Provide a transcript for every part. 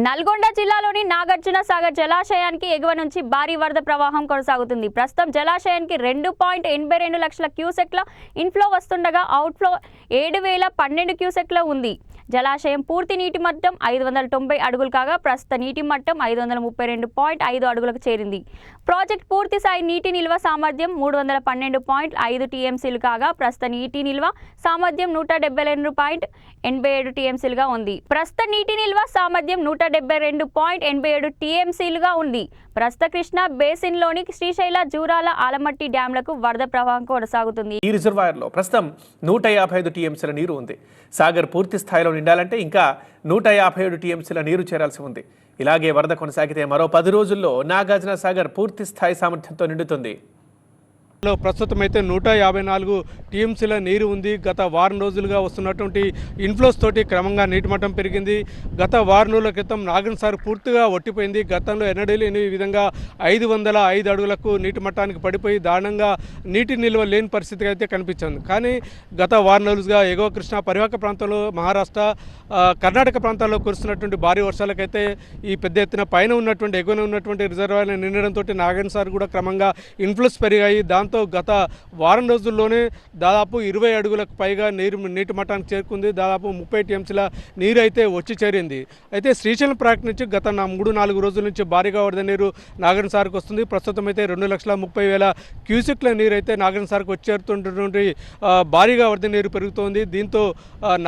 నల్గొండ జిల్లాలోని నాగార్జున సాగర్ జలాశయానికి ఎగువ నుంచి భారీ వరద ప్రవాహం కొనసాగుతుంది. ప్రస్తుతం జలాశయానికి 2.82 లక్షల క్యూసెక్ల ఇన్ఫ్లో వస్తుండగా అవుట్ఫ్లో 7,012 క్యూసెక్ల ఉంది. జలాశయం పూర్తి నీటి మట్టం 590 అడుగులు కాగా ప్రస్తుత నీటి మట్టం 532.5 అడుగులకు చేరింది. ప్రాజెక్ట్ పూర్తి స్థాయి నీటి నిల్వ సామర్థ్యం 312.5 టీఎంసీలు కాగా ప్రస్తుత నీటి నిల్వ సామర్థ్యం 172.87 టీఎంసీలుగా ఉంది. ప్రస్తుత నీటి నిల్వ సామర్థ్యం 172.87 టీఎంసీలుగా ఉంది. ప్రస్తుత కృష్ణా బేసిన్లోని శ్రీశైల, జూరాల, ఆలమట్టి డ్యాంలకు వరద ప్రవాహం కొనసాగుతుంది. ఈ రిజర్వాయర్లో ప్రస్తుతం 155 టీఎంసీల నీరు ఉంది. సాగర్ పూర్తి స్థాయిలో నిండాలంటే ఇంకా 157 టీఎంసీల నీరు చేరాల్సి ఉంది. ఇలాగే వరద కొనసాగితే మరో 10 రోజుల్లో నాగార్జున సాగర్ పూర్తి స్థాయి సామర్థ్యంతో నిండుతుంది. ప్రస్తుతం అయితే 154 టీఎంసీల నీరు ఉంది. గత వారం రోజులుగా వస్తున్నటువంటి ఇన్ఫ్లోస్ తోటి క్రమంగా నీటి మట్టం పెరిగింది. గత వారం రోజుల క్రితం నాగార్జున సాగర్ పూర్తిగా ఒట్టిపోయింది. గతంలో ఎన్నడూ లేని విధంగా 505 అడుగులకు నీటి మట్టానికి పడిపోయి దారుణంగా నీటి నిల్వ లేని పరిస్థితి అయితే కనిపించింది. కానీ గత వారం రోజులుగా ఎగువ కృష్ణా పరివాహక ప్రాంతంలో మహారాష్ట్ర, కర్ణాటక ప్రాంతాల్లో కురుస్తున్నటువంటి భారీ వర్షాలకైతే ఈ పెద్ద ఎత్తున పైన ఉన్నటువంటి ఎగువన ఉన్నటువంటి రిజర్వాయర్లు నిండడంతో నాగార్జున సాగర్ కూడా క్రమంగా ఇన్ఫ్లోస్ పెరిగాయి. దాంతో గత వారం రోజుల్లోనే దాదాపు 20 అడుగులకు పైగా నీటి మట్టానికి చేరుకుంది. దాదాపు 30 టీఎంసీల నీరు అయితే వచ్చి చేరింది. అయితే శ్రీశైలం ప్రాజెక్టు నుంచి గత 3-4 రోజుల నుంచి భారీగా వరద నీరు నాగార్జున సాగర్కు వస్తుంది. ప్రస్తుతం అయితే 2,30,000 క్యూసెక్ల నీరు అయితే నాగార్జున సాగర్కు వచ్చి చేరుతున్నటువంటి భారీగా వరద నీరు పెరుగుతోంది. దీంతో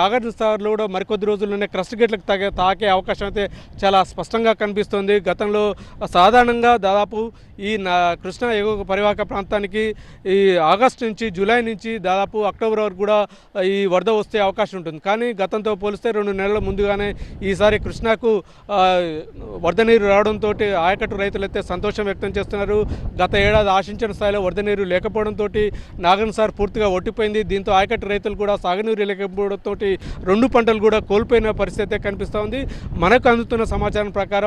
నాగార్జున సాగర్లో కూడా మరికొద్ది రోజుల్లోనే క్రస్ట్ గేట్లకు తాకే అవకాశం అయితే చాలా స్పష్టంగా కనిపిస్తోంది. గతంలో సాధారణంగా దాదాపు ఈ కృష్ణా ఎగువ పరివాహక ప్రాంతానికి ఈ ఆగస్టు నుంచి జూలై నుంచి దాదాపు అక్టోబర్ వరకు కూడా ఈ వరద వస్తే అవకాశం ఉంటుంది. కానీ గతంతో పోలిస్తే 2 నెలల ముందుగానే ఈసారి కృష్ణాకు వరద నీరు రావడంతో ఆయకట్టు రైతులైతే సంతోషం వ్యక్తం చేస్తున్నారు. గత ఏడాది ఆశించిన స్థాయిలో వరద నీరు లేకపోవడంతో నాగార్జున సాగర్ పూర్తిగా ఒట్టిపోయింది. దీంతో ఆయకట్టు రైతులు కూడా సాగునీరు లేకపోవడంతో 2 పంటలు కూడా కోల్పోయిన పరిస్థితి అయితే కనిపిస్తూ ఉంది. మనకు అందుతున్న సమాచారం ప్రకారం